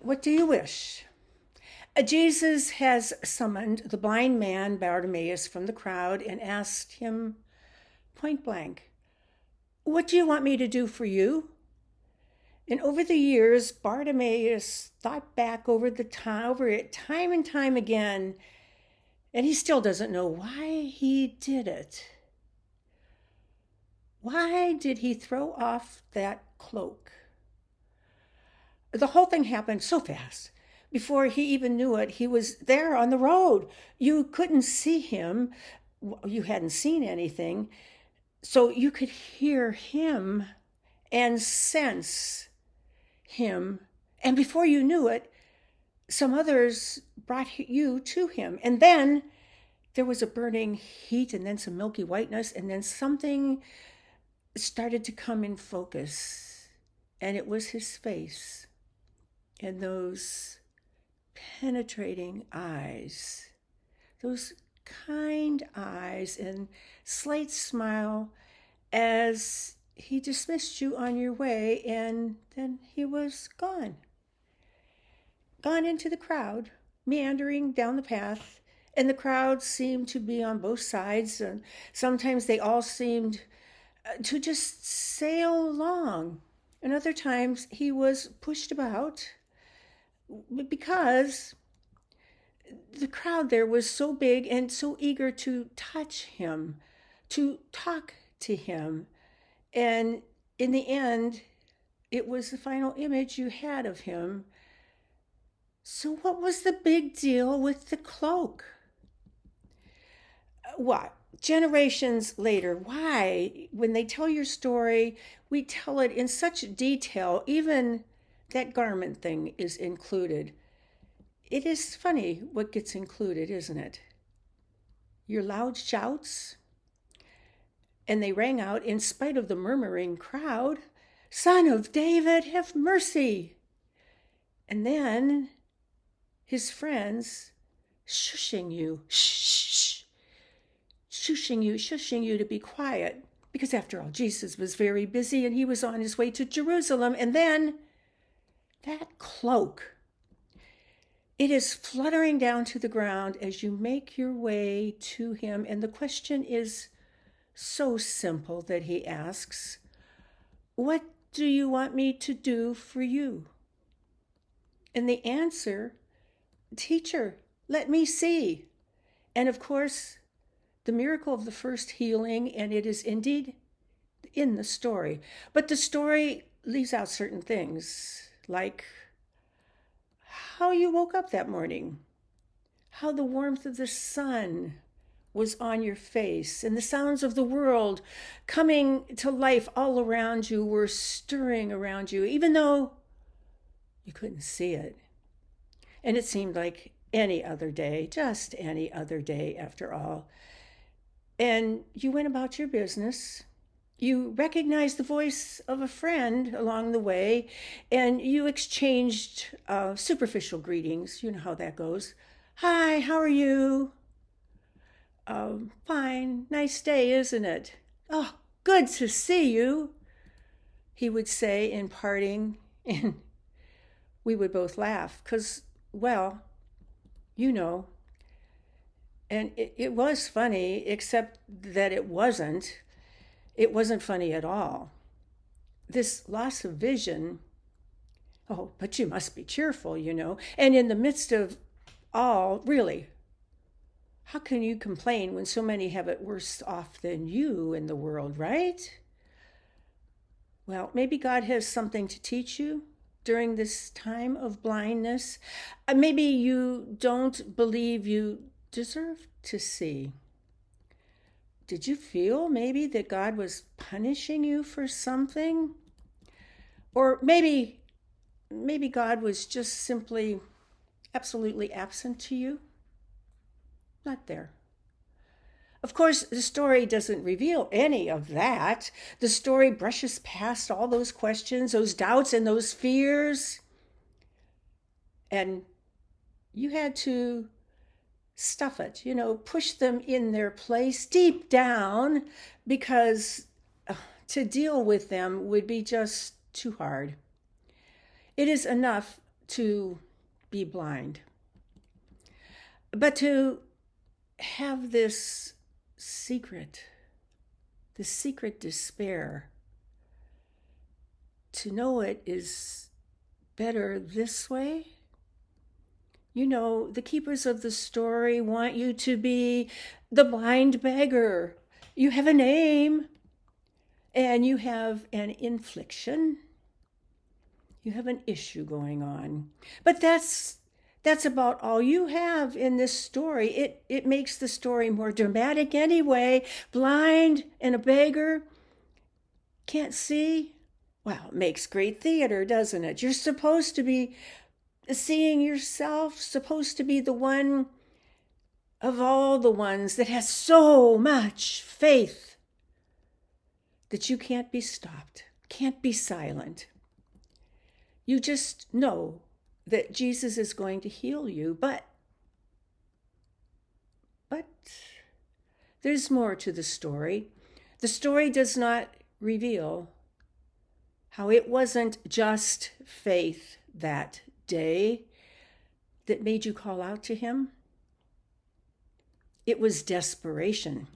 What do you wish? Jesus has summoned the blind man Bartimaeus from the crowd and asked him point blank, "What do you want me to do for you?" And over the years, Bartimaeus thought back over it time and time again, and he still doesn't know why he did it. Why did he throw off that cloak? The whole thing happened so fast. Before he even knew it, he was there on the road. You couldn't see him. You hadn't seen anything. So you could hear him and sense him. And before you knew it, some others brought you to him. And then there was a burning heat, and then some milky whiteness, and then something started to come in focus. And it was his face and those penetrating eyes, those kind eyes and slight smile as he dismissed you on your way, and then he was gone. Gone into the crowd, meandering down the path, and the crowd seemed to be on both sides, and sometimes they all seemed to just sail along, and other times he was pushed about because the crowd there was so big and so eager to touch him, to talk to him. And in the end, it was the final image you had of him. So, what was the big deal with the cloak? What? Generations later, why, when they tell your story, we tell it in such detail, even that garment thing is included. It is funny what gets included, isn't it? Your loud shouts, and they rang out in spite of the murmuring crowd, "Son of David, have mercy!" And then his friends shushing you, shh, shushing you to be quiet, because after all, Jesus was very busy and he was on his way to Jerusalem. And then that cloak, it is fluttering down to the ground as you make your way to him. And the question is so simple that he asks, "What do you want me to do for you?" And the answer, "Teacher, let me see." And of course, the miracle of the first healing, and it is indeed in the story. But the story leaves out certain things, like how you woke up that morning, how the warmth of the sun was on your face, and the sounds of the world coming to life all around you were stirring around you, even though you couldn't see it. And it seemed like any other day, just any other day after all. And you went about your business. You recognized the voice of a friend along the way, and you exchanged superficial greetings. You know how that goes. "Hi, how are you?" "Fine, nice day, isn't it?" "Oh, good to see you," he would say in parting, and we would both laugh, because, well, you know. And it was funny, except that it wasn't. It wasn't funny at all. This loss of vision, oh, but you must be cheerful, you know. And in the midst of all, really, how can you complain when so many have it worse off than you in the world, right? Well, maybe God has something to teach you during this time of blindness. Maybe you don't believe you deserve to see. Did you feel maybe that God was punishing you for something? Or maybe God was just simply absolutely absent to you? Not there. Of course, the story doesn't reveal any of that. The story brushes past all those questions, those doubts, and those fears. And you had to stuff it, push them in their place deep down, because to deal with them would be just too hard. It is enough to be blind, but to have this secret despair, to know it is better this way. You know, the keepers of the story want you to be the blind beggar. You have a name and you have an infliction. You have an issue going on. But that's about all you have in this story. It makes the story more dramatic anyway. Blind and a beggar, can't see. Well, it makes great theater, doesn't it? You're supposed to be seeing yourself, supposed to be the one of all the ones that has so much faith that you can't be stopped, can't be silent. You just know that Jesus is going to heal you, but there's more to the story. The story does not reveal how it wasn't just faith that day that made you call out to him. It was desperation.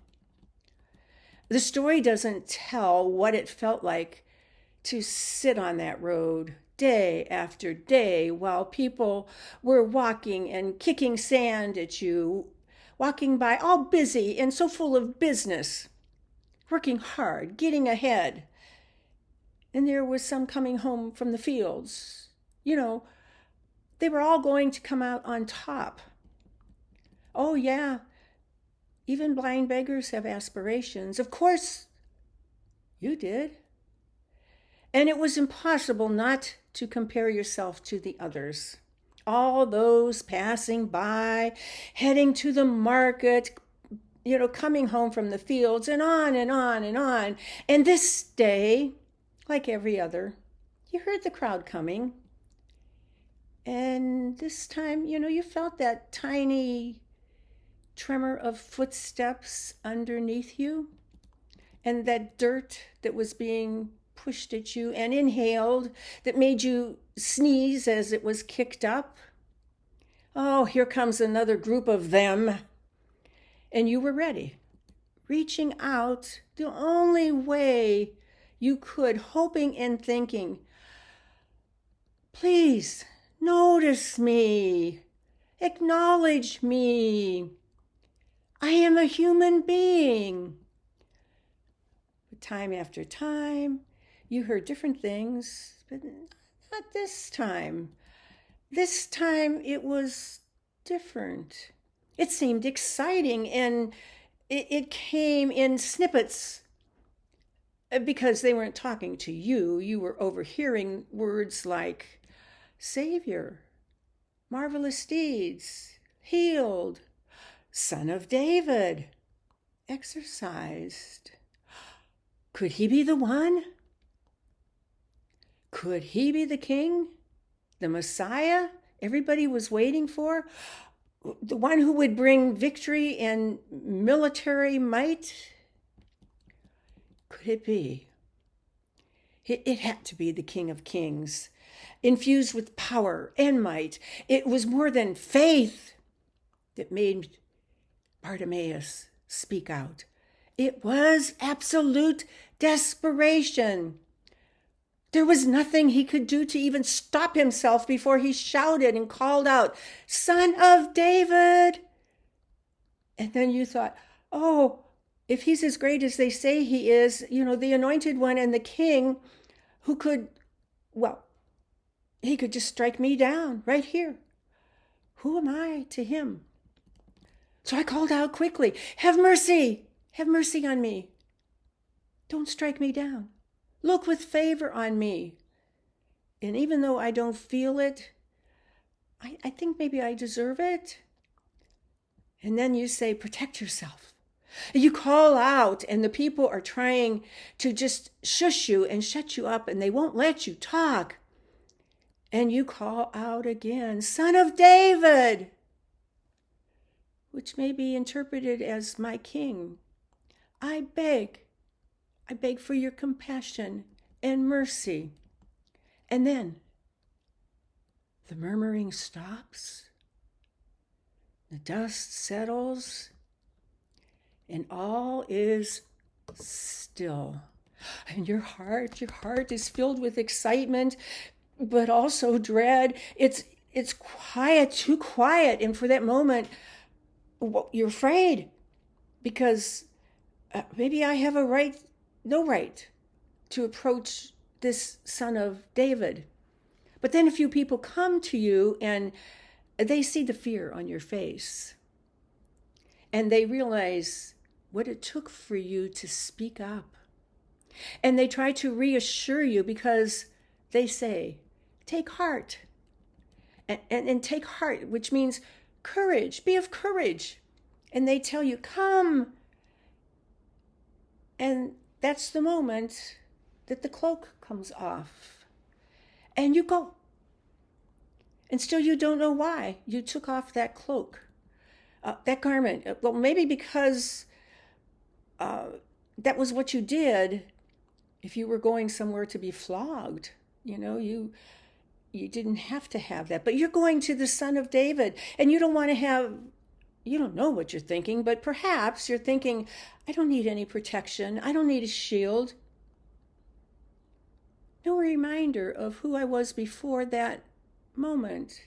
The story doesn't tell what it felt like to sit on that road day after day while people were walking and kicking sand at you, walking by all busy and so full of business, working hard, getting ahead. And there was some coming home from the fields. You know, they were all going to come out on top. Oh, yeah, even blind beggars have aspirations. Of course, you did. And it was impossible not to compare yourself to the others. All those passing by, heading to the market, you know, coming home from the fields, and on and on and on. And this day, like every other, you heard the crowd coming. And this time, you know, you felt that tiny tremor of footsteps underneath you, and that dirt that was being pushed at you and inhaled that made you sneeze as it was kicked up. Oh, here comes another group of them. And you were ready, reaching out the only way you could, hoping and thinking, please notice me, acknowledge me. I am a human being. But time after time, you heard different things, but not this time. This time it was different. It seemed exciting, and it came in snippets because they weren't talking to you. You were overhearing words like Savior, marvelous deeds, healed, Son of David, exorcised. Could he be the one? Could he be the king? The Messiah everybody was waiting for? The one who would bring victory and military might? Could it be? It had to be the King of Kings, infused with power and might. It was more than faith that made Bartimaeus speak out. It was absolute desperation. There was nothing he could do to even stop himself before he shouted and called out, Son of David. And then you thought, oh, if he's as great as they say he is, you know, the anointed one and the king who could, well, he could just strike me down right here. Who am I to him? So I called out quickly, have mercy on me. Don't strike me down. Look with favor on me. And even though I don't feel it, I think maybe I deserve it. And then you say, protect yourself. You call out, and the people are trying to just shush you and shut you up, and they won't let you talk. And you call out again, Son of David, which may be interpreted as my king. I beg for your compassion and mercy. And then The murmuring stops, the dust settles, and all is still. And your heart is filled with excitement, but also dread. It's quiet, too quiet. And for that moment, you're afraid because maybe I have no right to approach this son of David. But then a few people come to you and they see the fear on your face. And they realize what it took for you to speak up. And they try to reassure you because they say, take heart. And take heart, which means courage, be of courage. And they tell you, come. And that's the moment that the cloak comes off. And you go. And still you don't know why you took off that cloak, that garment. Well, maybe because that was what you did if you were going somewhere to be flogged. You didn't have to have that. But you're going to the Son of David, and you don't know what you're thinking, but perhaps you're thinking, I don't need any protection. I don't need a shield. No reminder of who I was before that moment.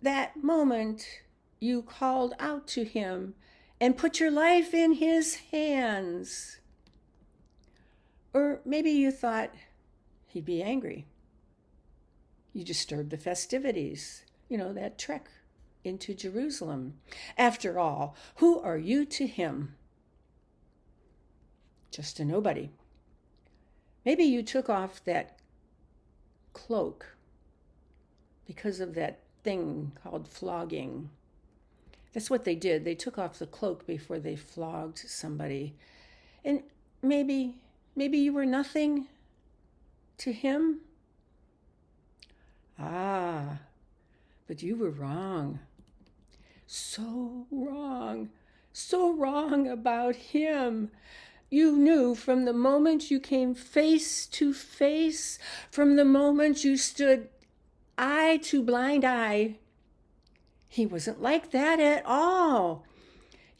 That moment you called out to him and put your life in his hands. Or maybe you thought he'd be angry. You disturbed the festivities, that trek into Jerusalem. After all, who are you to him? Just a nobody. Maybe you took off that cloak because of that thing called flogging. That's what they did. They took off the cloak before they flogged somebody. And maybe you were nothing to him. But you were wrong. So wrong about him. You knew from the moment you came face to face, from the moment you stood eye to blind eye, he wasn't like that at all.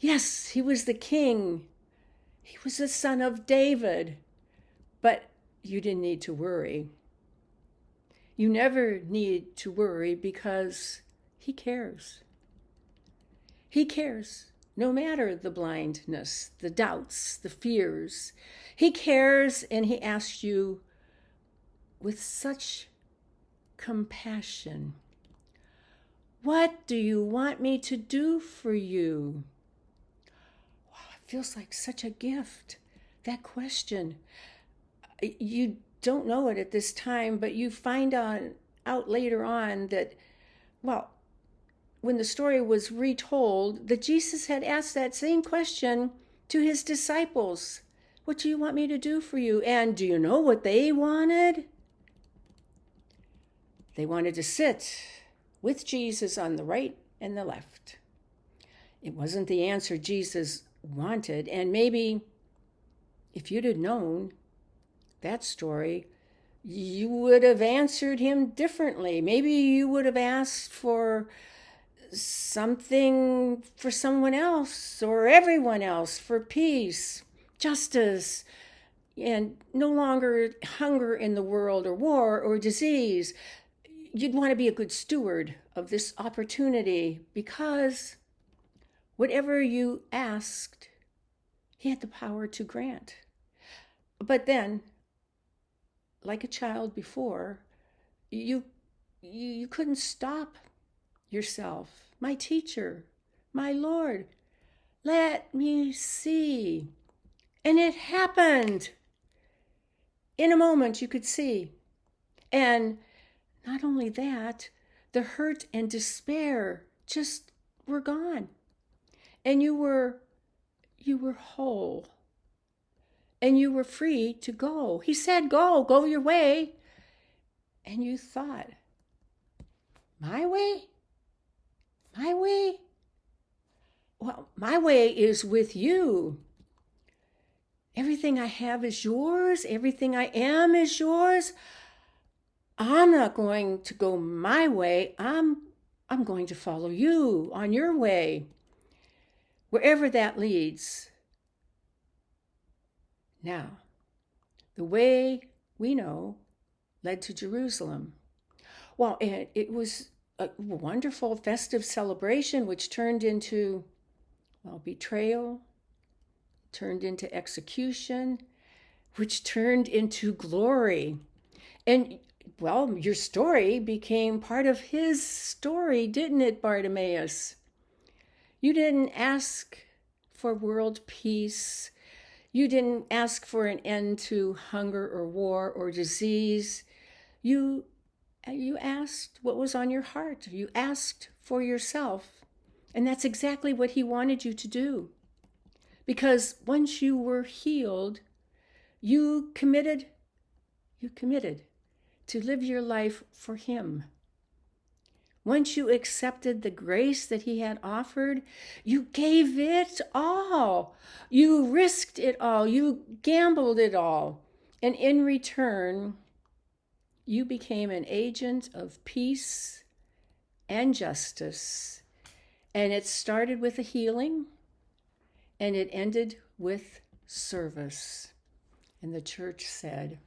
Yes, he was the king. He was the son of David. But you didn't need to worry. You never need to worry because he cares. He cares, no matter the blindness, the doubts, the fears. He cares, and he asks you with such compassion, what do you want me to do for you? Wow, it feels like such a gift, that question. You don't know it at this time, but you find out later on that, when the story was retold, that Jesus had asked that same question to his disciples. What do you want me to do for you? And do you know what they wanted? They wanted to sit with Jesus on the right and the left. It wasn't the answer Jesus wanted, and maybe if you'd have known that story, you would have answered him differently. Maybe you would have asked for something for someone else or everyone else, for peace, justice, and no longer hunger in the world or war or disease. You'd want to be a good steward of this opportunity because whatever you asked, he had the power to grant. But then, like a child before, you couldn't stop yourself. My teacher, my Lord, let me see. And it happened. In a moment, you could see. And not only that, the hurt and despair just were gone. And you were whole. And you were free to go. He said, go your way. And you thought, my way? My way? Well, my way is with you. Everything I have is yours. Everything I am is yours. I'm not going to go my way. I'm going to follow you on your way, wherever that leads. Now, the way we know led to Jerusalem. Well, it was a wonderful festive celebration, which turned into, well, betrayal, turned into execution, which turned into glory. And, well, your story became part of his story, didn't it, Bartimaeus? You didn't ask for world peace. You didn't ask for an end to hunger or war or disease. You asked what was on your heart. You asked for yourself. And that's exactly what he wanted you to do. Because once you were healed, you committed to live your life for him. Once you accepted the grace that he had offered, you gave it all. You risked it all. You gambled it all. And in return, you became an agent of peace and justice. And it started with a healing, and it ended with service. And the church said,